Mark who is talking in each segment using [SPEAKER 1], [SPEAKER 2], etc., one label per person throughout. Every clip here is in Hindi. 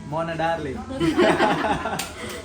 [SPEAKER 1] मोना डार्लिंग।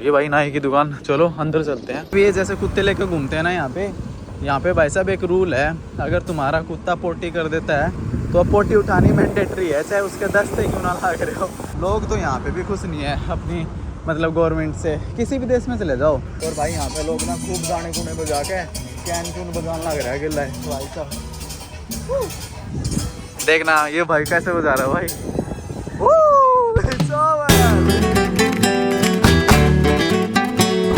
[SPEAKER 1] ये भाई नाई की दुकान, चलो अंदर चलते हैं। ये जैसे कुत्ते लेके घूमते हैं ना यहाँ पे भाई साहब एक रूल है, अगर तुम्हारा कुत्ता पोटी कर देता है तो अब पोटी उठानी मैंडेटरी है, चाहे उसके 10 से क्यों ना लाग रहे हो। लोग तो यहाँ पे भी खुश नहीं है अपनी मतलब गवर्नमेंट से, किसी भी देश में चले जाओ। और भाई यहाँ पे लोग ना खूब गाने गुने बजा के कैन कून बजाने लग रहा है गिल्ला है भाई साहब। देखना ये भाई कैसे बजा रहा है भाई।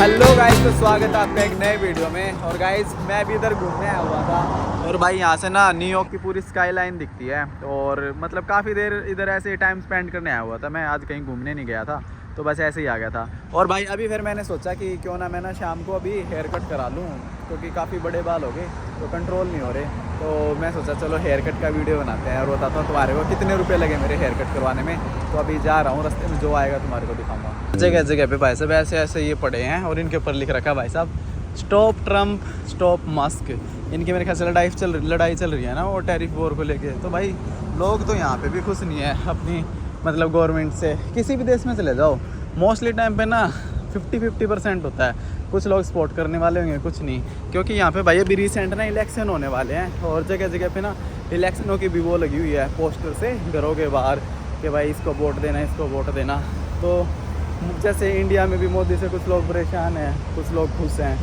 [SPEAKER 1] हेलो गाइस, तो स्वागत है आपका एक नए वीडियो में। और गाइस मैं भी इधर घूमने आया हुआ था और भाई यहाँ से ना न्यूयॉर्क की पूरी स्काई लाइन दिखती है। और मतलब काफ़ी देर इधर ऐसे टाइम स्पेंड करने आया हुआ था मैं, आज कहीं घूमने नहीं गया था तो बस ऐसे ही आ गया था। और भाई अभी फिर मैंने सोचा कि क्यों ना मैं ना शाम को अभी हेयर कट करा लूँ, क्योंकि काफ़ी बड़े बाल हो गए तो कंट्रोल नहीं हो रहे। तो मैं सोचा चलो हेयर कट का वीडियो बनाते हैं और बताता हूँ तुम्हारे को कितने रुपए लगे मेरे हेयर कट करवाने में। तो अभी जा रहा हूँ, रास्ते में जो आएगा तुम्हारे को दिखाऊंगा। जगह जगह पे भाई साहब ऐसे ऐसे ये पड़े हैं और इनके ऊपर लिख रखा है भाई साहब स्टॉप ट्रम्प स्टॉप मस्क। इनकी मेरे ख्याल से लड़ाई चल रही है ना वो टैरिफ वॉर को लेके। तो भाई लोग तो यहाँ पे भी खुश नहीं है अपनी मतलब गवर्नमेंट से, किसी भी देश में चले जाओ मोस्टली टाइम पे ना 50-50% होता है। कुछ लोग सपोर्ट करने वाले होंगे, कुछ नहीं, क्योंकि यहाँ पे भाई अभी रिसेंट ना इलेक्शन होने वाले हैं और जगह जगह पे ना इलेक्शनों की भी वो लगी हुई है पोस्टर से घरों के बाहर कि भाई इसको वोट देना, इसको वोट देना। तो जैसे इंडिया में भी मोदी से कुछ लोग परेशान हैं, कुछ लोग खुश हैं,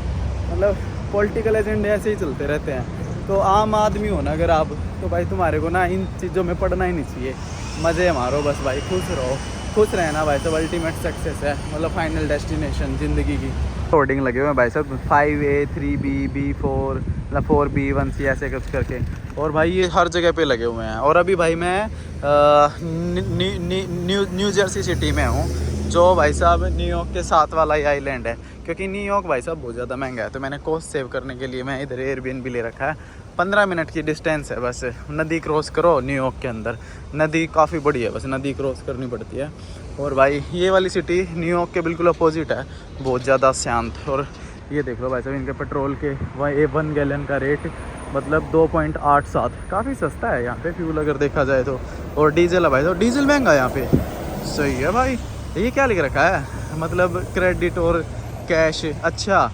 [SPEAKER 1] मतलब पॉलिटिकल एजेंडे ऐसे ही चलते रहते हैं। तो आम आदमी हो ना अगर आप, तो भाई तुम्हारे को ना इन चीज़ों में पढ़ना ही नहीं चाहिए, मज़े मारो बस भाई, खुश रहो। खुश रहना भाई साहब अल्टीमेट सक्सेस है, मतलब फाइनल डेस्टिनेशन ज़िंदगी की। होर्डिंग लगे हुए हैं भाई साहब 5A 3B B4 मतलब 4B 1C ऐसे कुछ करके। और भाई ये हर जगह पे लगे हुए हैं। और अभी भाई मैं न्यू जर्सी सिटी में हूँ, जो भाई साहब न्यूयॉर्क के साथ वाला ही आइलैंड है। क्योंकि न्यूयॉर्क भाई साहब बहुत ज़्यादा महंगा है, तो मैंने कॉस्ट सेव करने के लिए मैं इधर एयरबीएनबी ले रखा है। 15 मिनट की डिस्टेंस है बस, नदी क्रॉस करो न्यूयॉर्क के अंदर। नदी काफ़ी बड़ी है, बस नदी क्रॉस करनी पड़ती है। और भाई ये वाली सिटी न्यूयॉर्क के बिल्कुल अपोजिट है, बहुत ज़्यादा शांत। और ये देख लो भाई साहब इनके पेट्रोल के 1 गैलन का रेट मतलब 2.87, काफ़ी सस्ता है यहाँ पे फ्यूल अगर देखा जाए तो। और डीजल है भाई साहब, डीजल महंगा है यहाँ पे, सही है भाई। ये क्या लिख रखा है मतलब क्रेडिट और कैश, अच्छा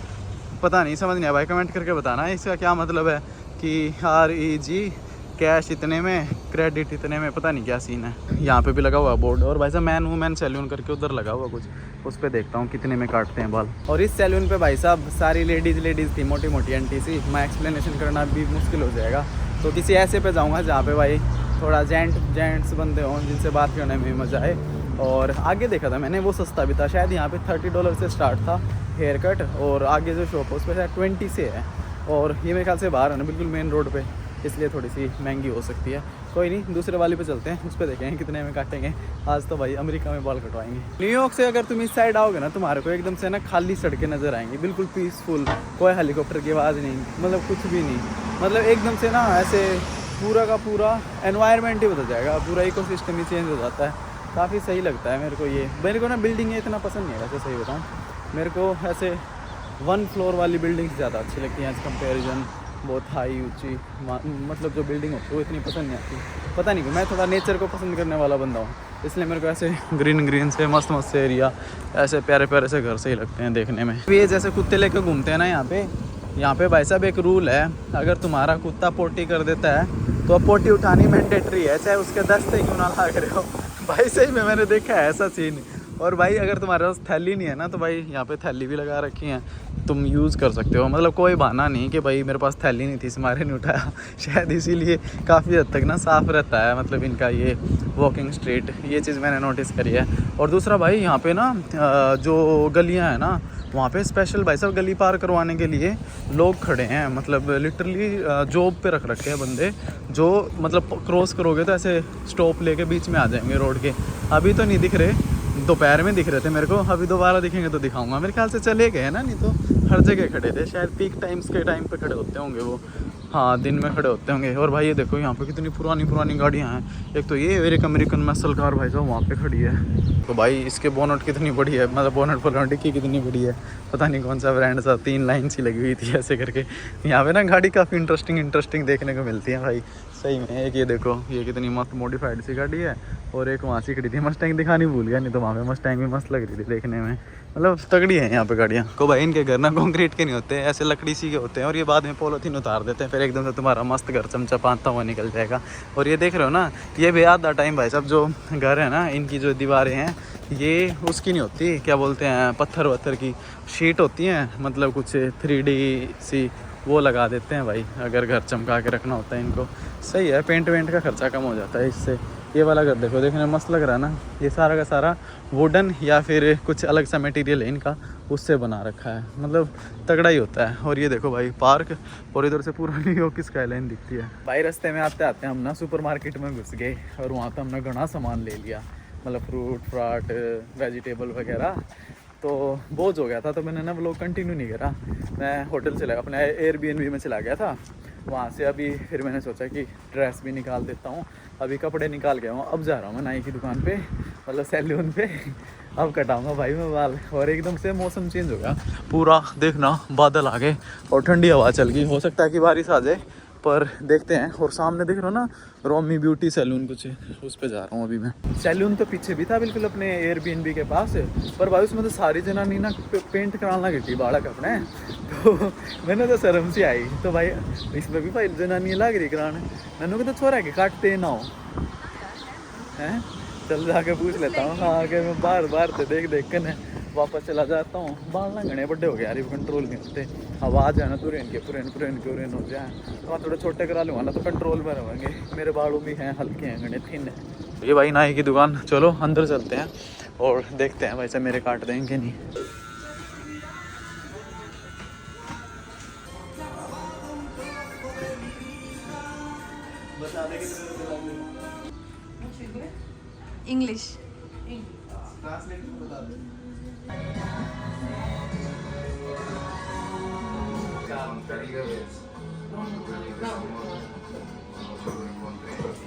[SPEAKER 1] पता नहीं, समझ नहीं आया भाई, कमेंट करके बताना इसका क्या मतलब है कि REG कैश इतने में क्रेडिट इतने में, पता नहीं क्या सीन है। यहाँ पे भी लगा हुआ बोर्ड। और भाई साहब मैन वूमेन सैलून करके उधर लगा हुआ कुछ, उस पर देखता हूँ कितने में काटते हैं बाल। और इस सैलून पे भाई साहब सारी लेडीज़ थी, मोटी मोटी आंटी सी। मैं एक्सप्लेनेशन करना भी मुश्किल हो जाएगा, तो किसी ऐसे पे जाऊँगा जहाँ पे भाई थोड़ा जेंट्स बंदे हों जिनसे बात करने में मज़ा आए। और आगे देखा था मैंने वो सस्ता भी था, शायद यहाँ पे $30 से स्टार्ट था हेयर कट, और आगे जो शॉप है उस पर शायद 20 से है। और ये मेरे ख्याल से बाहर है ना बिल्कुल मेन रोड पे, इसलिए थोड़ी सी महंगी हो सकती है। कोई नहीं, दूसरे वाले पे चलते हैं, उस पर देखेंगे कितने में काटेंगे। आज तो भाई अमेरिका में बाल कटवाएंगे। न्यूयॉर्क से अगर तुम इस साइड आओगे ना, तुम्हारे को एकदम से ना खाली सड़कें नज़र आएंगी, बिल्कुल पीसफुल, कोई हेलीकॉप्टर की आवाज़ नहीं, मतलब कुछ भी नहीं, मतलब एकदम से ना ऐसे पूरा का पूरा एनवायरनमेंट ही बदल जाएगा, पूरा इकोसिस्टम ही चेंज हो जाता है। काफ़ी सही लगता है मेरे को ये। मेरे को ना बिल्डिंग इतना पसंद नहीं है वैसे, सही बताऊँ, मेरे को ऐसे 1 फ्लोर वाली बिल्डिंग्स ज़्यादा अच्छी लगती हैं एज कंपेरिजन बहुत हाई ऊंची, मतलब जो बिल्डिंग होती है वो इतनी पसंद नहीं आती। पता नहीं, मैं थोड़ा नेचर को पसंद करने वाला बंदा हूँ, इसलिए मेरे को ऐसे ग्रीन से मस्त से एरिया, ऐसे प्यारे से घर सही लगते हैं देखने में। ये जैसे कुत्ते लेके घूमते हैं ना यहाँ पे भाई साहब एक रूल है, अगर तुम्हारा कुत्ता पोटी कर देता है तो अब पोटी उठानी मैंडेटरी है, चाहे उसके 10 से क्यों ना लाग रहे हो। भाई सही में मैंने देखा है ऐसा सीन। और भाई अगर तुम्हारे पास थैली नहीं है ना, तो भाई यहाँ पे थैली भी लगा रखी है, तुम यूज़ कर सकते हो। मतलब कोई बहाना नहीं कि भाई मेरे पास थैली नहीं थी इसलिए नहीं उठाया। शायद इसीलिए काफ़ी हद तक ना साफ़ रहता है मतलब इनका ये वॉकिंग स्ट्रीट, ये चीज़ मैंने नोटिस करी है। और दूसरा भाई यहाँ पे ना जो गलियाँ हैं ना, वहाँ पे स्पेशल भाई साहब गली पार करवाने के लिए लोग खड़े हैं, मतलब लिटरली जॉब पे रख रखे हैं बंदे, जो मतलब क्रॉस करोगे तो ऐसे स्टॉप लेके बीच में आ जाएंगे रोड के। अभी तो नहीं दिख रहे, दोपहर में दिख रहे थे मेरे को, अभी दोबारा दिखेंगे तो दिखाऊंगा। मेरे ख्याल से चले गए ना, नहीं तो हर जगह खड़े थे, शायद पीक टाइम्स के टाइम पे खड़े होते होंगे वो, हाँ दिन में खड़े होते होंगे। और भाई ये देखो यहाँ पे कितनी पुरानी गाड़ियाँ हैं। एक तो ये एक अमेरिकन मसल कार भाई साहब वहाँ पे खड़ी है। तो भाई इसके बोनट कितनी बड़ी है, मतलब बोनट पर डिक्की कितनी बड़ी है, पता नहीं कौन सा ब्रांड सा, 3 लाइन सी लगी हुई थी ऐसे करके। यहाँ पे ना गाड़ी काफ़ी इंटरेस्टिंग देखने को मिलती है भाई। सही में। एक ये देखो, ये कितनी मस्त मॉडिफाइड सी गाड़ी है, और एक वहाँ सी खड़ी थी, मस्टैंग दिखानी भूल गया, नहीं तो वहाँ पे मस्टैंग भी मस्त लग रही थी देखने में। मतलब तगड़ी है यहाँ पे गाड़ियाँ को भाई। इनके घर ना कंक्रीट के नहीं होते, ऐसे लकड़ी सी के होते हैं, और ये बाद में पॉलीथीन उतार देते हैं, फिर एकदम से तुम्हारा मस्त घर चमचमाता हुआ निकल जाएगा। और ये देख रहे हो ना, ये भी आधा टाइम भाई साहब जो घर है ना, इनकी जो दीवारें हैं ये उसकी नहीं होती, क्या बोलते हैं, पत्थर वत्थर की शीट होती हैं, मतलब कुछ 3D सी वो लगा देते हैं भाई, अगर घर चमका के रखना होता है इनको। सही है, पेंट वेंट का खर्चा कम हो जाता है इससे। ये वाला घर देखो, देखने में मस्त लग रहा है ना, ये सारा का सारा वुडन या फिर कुछ अलग सा मटेरियल है इनका, उससे बना रखा है, मतलब तगड़ा ही होता है। और ये देखो भाई पार्क, और इधर से पूरा न्यूयॉर्क की स्काईलाइन दिखती है भाई। रास्ते में आते आते हम ना सुपरमार्केट में घुस गए, और वहाँ पे हमने घना सामान ले लिया, मतलब फ्रूट फ्राट वेजिटेबल वगैरह। तो बोझ हो गया था, तो मैंने ना व्लॉग कंटिन्यू नहीं करा। मैं होटल चला, अपने एयरबीएनबी में चला गया था। वहाँ से अभी फिर मैंने सोचा कि ड्रेस भी निकाल देता हूँ, अभी कपड़े निकाल गया हूँ। अब जा रहा हूँ मैं नाई की दुकान पे, मतलब सैलून पे। अब कटाऊँगा भाई मैं बाल। और एकदम से मौसम चेंज हो गया पूरा, देखना बादल आ गए और ठंडी हवा चल गई, हो सकता है कि बारिश आ जाए, पर देखते हैं। और सामने देख रहे हो ना रोमी ब्यूटी सैलून कुछ, उस पे जा रहा हूँ अभी मैं। सैलून तो पीछे भी था बिल्कुल अपने एयरबीएनबी के पास, पर भाई उसमें तो सारी जनानी ना पेंट कराना गिटी बाड़क अपने, तो मैंने तो शर्म सी आई। तो भाई इसमें भी भाई जनानी लग रही कराने, मैंने को तो छोरा के काटते ना हो हैं। चल जाके पूछ लेता हूँ। हाँ कि मैं बार बार से देख देख कर वापस चला जाता हूँ। बाल ना घने बड़े हो गए यार, कंट्रोल नहीं होते। आवाज़ है ना पुरेन के हो जाए, तो थोड़े छोटे करा लूँगा ना तो कंट्रोल में रहेंगे। मेरे बालों भी हैं हल्के हैं, घने थिन है। ये भाई नाई की दुकान, चलो अंदर चलते हैं और देखते हैं वैसे मेरे काट देंगे नहीं।
[SPEAKER 2] इंग्लिश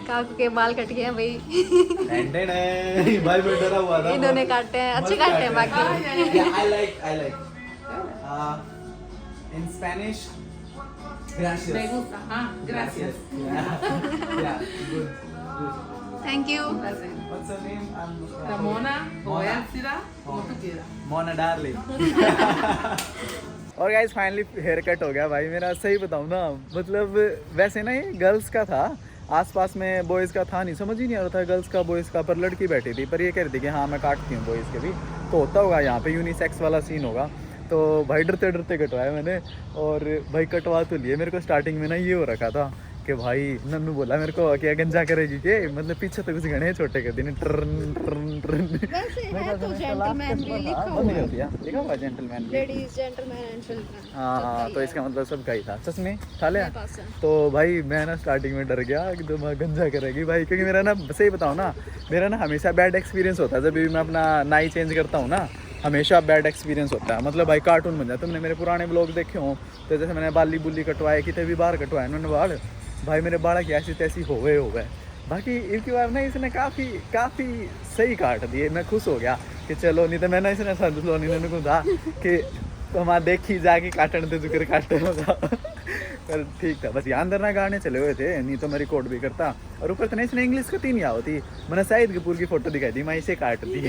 [SPEAKER 2] काकू के बाल कट गए भाई।
[SPEAKER 1] भाई मैं डरा हुआ था,
[SPEAKER 2] इन्होंने काटे हैं, अच्छे काटे हैं बाकी।
[SPEAKER 1] I like in Spanish gracias.
[SPEAKER 3] Me gusta, gracias.
[SPEAKER 1] Yeah, good.
[SPEAKER 2] Thank you.
[SPEAKER 1] What's her name?
[SPEAKER 3] Ramona o
[SPEAKER 1] Mona.
[SPEAKER 3] Elcira, como tú quieras.
[SPEAKER 1] Mona darling. और गाइस फाइनली हेयर कट हो गया भाई मेरा। सही बताऊँ ना, मतलब वैसे ना ये गर्ल्स का था, आसपास में बॉयज़ का था नहीं, समझ ही नहीं आ रहा था गर्ल्स का बॉयज़ का, पर लड़की बैठी थी, पर ये कह रही थी कि हाँ मैं काटती हूँ बॉयज़ के भी, तो होता होगा यहाँ पे यूनिसेक्स वाला सीन होगा। तो भाई डरते डरते कटवाया मैंने, और भाई कटवा तो लिए। मेरे को स्टार्टिंग में ना ये हो रखा था कि भाई नन्नू बोला मेरे को क्या गंजा करेगी के, मतलब पीछे तो कुछ घने छोटे कर देने ट्रन ट्रन ट्रन।
[SPEAKER 2] वैसे है तो जेंटलमैन भी लिखा हुआ है,
[SPEAKER 1] लिखा हुआ gentleman,
[SPEAKER 2] ladies gentleman and children.
[SPEAKER 1] हाँ, तो इसका मतलब सब का ही था सच में खा लिया। तो भाई मैं ना स्टार्टिंग में डर गया कि तो मैं गंजा करेगी भाई, क्योंकि मेरा ना सही बताऊँ ना, मेरा ना हमेशा बैड एक्सपीरियंस होता है जब भी मैं अपना नाई चेंज करता हूँ ना, हमेशा बैड एक्सपीरियंस होता है। मतलब भाई कार्टून बन जाता है। तुमने मेरे पुराने ब्लॉग देखे हो तो जैसे मैंने बाली बुल्ली कटवाए, कितने भी बार कटवाए उन्होंने बाल, भाई मेरे बाल की ऐसी तैसी हो गए। बाकी इनकी बार ना इसने काफ़ी सही काट दिए, मैं खुश हो गया कि चलो, नहीं तो मैं ना इसने संदलो नहीं को था कि हमारा देखी जाके काटने दे जुकर काटने होगा। पर ठीक था, बस यहाँ अंदर ना गाने चले हुए थे, नहीं तो मैं रिकॉर्ड भी करता। और ऊपर तो नहीं इसने इंग्लिश कती नहीं होती। मैंने शाहिद कपूर की फोटो दिखाई थी, मैं इसे काट दी।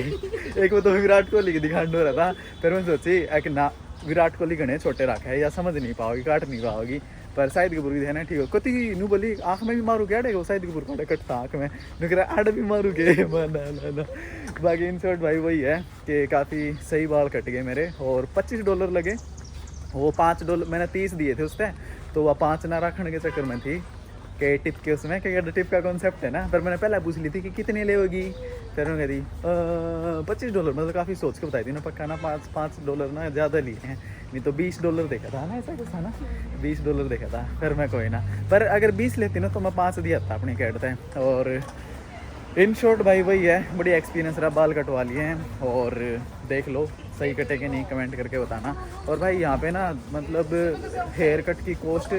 [SPEAKER 1] एक वो तो विराट कोहली की दिखाने हो रहा था, फिर मैं सोची कि ना विराट कोहली घने छोटे रखा है या समझ नहीं पाओगी, काट नहीं पाओगी, पर शाहिद कपूर की है ठीक हो। कति नू बोली आँख में भी मारू क्या वो शाहिद कपूर काटे कटता आँख में, नुकरा आड़ भी मारू के ना। बाकी इन शॉर्ट भाई वही है कि काफ़ी सही बाल कट गए मेरे, और $25 लगे। वो $5 मैंने 30 दिए थे उस पर, तो वह 5 ना रखने के चक्कर में थी कि टिप के उसमें, क्योंकि टिप का कॉन्सेप्ट है ना। पर मैंने पहले पूछ ली थी कि कितने ले होगी, फिर मैं कहती $25, मतलब काफ़ी सोच के बताई थी ना, पक्का ना $5 ना ज़्यादा लिए हैं, नहीं तो $20 देखा था ना, ऐसा कुछ था ना, $20 देखा था। फिर मैं कोई ना, पर अगर 20 लेती ना तो मैं 5 दिया था अपने कहते हैं। और इन शॉर्ट भाई वही है, बड़ी एक्सपीरियंस रहा, बाल कटवा लिए हैं, और देख लो सही कटे कि नहीं कमेंट करके बताना। और भाई यहाँ पे ना मतलब हेयर कट की कॉस्ट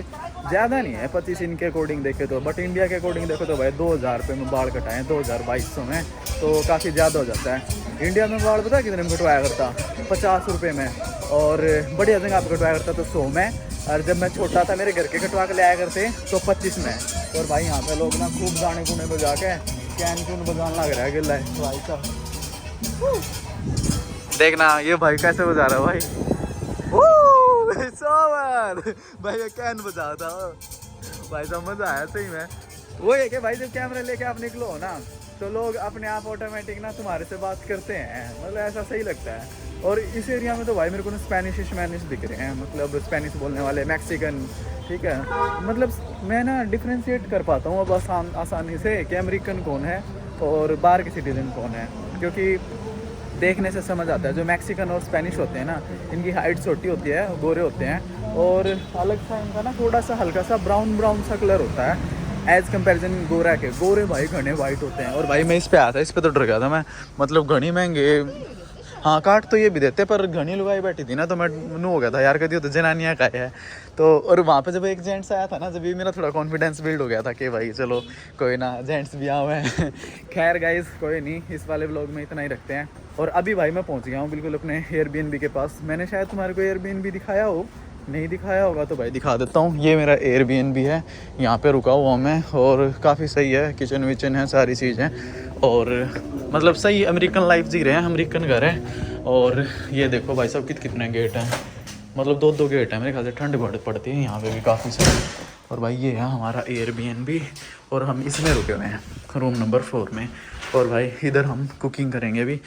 [SPEAKER 1] ज़्यादा नहीं है 25 इनके अकॉर्डिंग देखे तो, बट इंडिया के अकॉर्डिंग देखो तो भाई 2000 रुपये में बाल कटाएँ, 2200 में, तो काफ़ी ज़्यादा हो जाता है। इंडिया में बाल पता कितने में कटवाया करता, 50 रुपये में, और बढ़िया जगह आप कटवाया करता तो 100 में, और जब मैं छोटा था मेरे घर के कटवा के लाया करते तो 25 में। और भाई यहाँ पे लोग ना खूब गाने गुने बजा के कैन कून बजाने लग रहा है गिल्ला है भाई साहब। देखना ये भाई कैसे बजा रहा है भाई। सोवर भाई ये कैन बजा था भाई साहब, मजा आया सही में। वो है कि भाई जब कैमरा लेके आप निकलो हो ना तो लोग अपने आप ऑटोमेटिक ना तुम्हारे से बात करते हैं, मतलब ऐसा सही लगता है। और इस एरिया में तो भाई मेरे को ना स्पेनिश दिख रहे हैं, मतलब स्पेनिश बोलने वाले, मैक्सिकन, ठीक है। मतलब मैं ना डिफ्रेंशिएट कर पाता हूँ अब आसानी से कि अमेरिकन कौन है और बाहर के सिटीजन कौन है, क्योंकि देखने से समझ आता है। जो मैक्सिकन और स्पेनिश होते हैं ना, इनकी हाइट छोटी होती है, गोरे होते हैं और अलग सा इनका ना थोड़ा सा हल्का सा ब्राउन सा कलर होता है एज कंपैरिजन गोरा के। गोरे भाई घने वाइट होते हैं। और भाई मैं इस पे आया था, इस पे तो डर गया था मैं, मतलब घनी महंगे। हाँ काट तो ये भी देते पर घनी लुगाई बैठी थी ना, तो मैं नू हो गया था यार, कभी हो तो जनानियाँ का है तो। और वहाँ पे जब एक जेंट्स आया था ना, जब ये मेरा थोड़ा कॉन्फिडेंस बिल्ड हो गया था कि भाई चलो कोई ना, जेंट्स भी आए हुए हैं। खैर गाइस कोई नहीं, इस वाले व्लॉग में इतना ही रखते हैं। और अभी भाई मैं पहुँच गया हूँ बिल्कुल अपने एयरबीएनबी के पास। मैंने शायद तुम्हारे को एयरबीएनबी दिखाया हो, नहीं दिखाया होगा तो भाई दिखा देता हूँ। ये मेरा एयरबीएनबी है, यहाँ पे रुका हुआ मैं और काफ़ी सही है, किचन विचन है, सारी चीज़ें। और मतलब सही अमेरिकन लाइफ जी रहे हैं, अमेरिकन घर है। और ये देखो भाई साहब कितने गेट हैं, मतलब 2 गेट हैं मेरे ख्याल से। ठंड बहुत पड़ती है यहाँ पे भी काफ़ी सारी। और भाई ये है हमारा एयरबीएनबी और हम इसमें रुके हुए हैं रूम नंबर 4 में। और भाई इधर हम कुकिंग करेंगे अभी।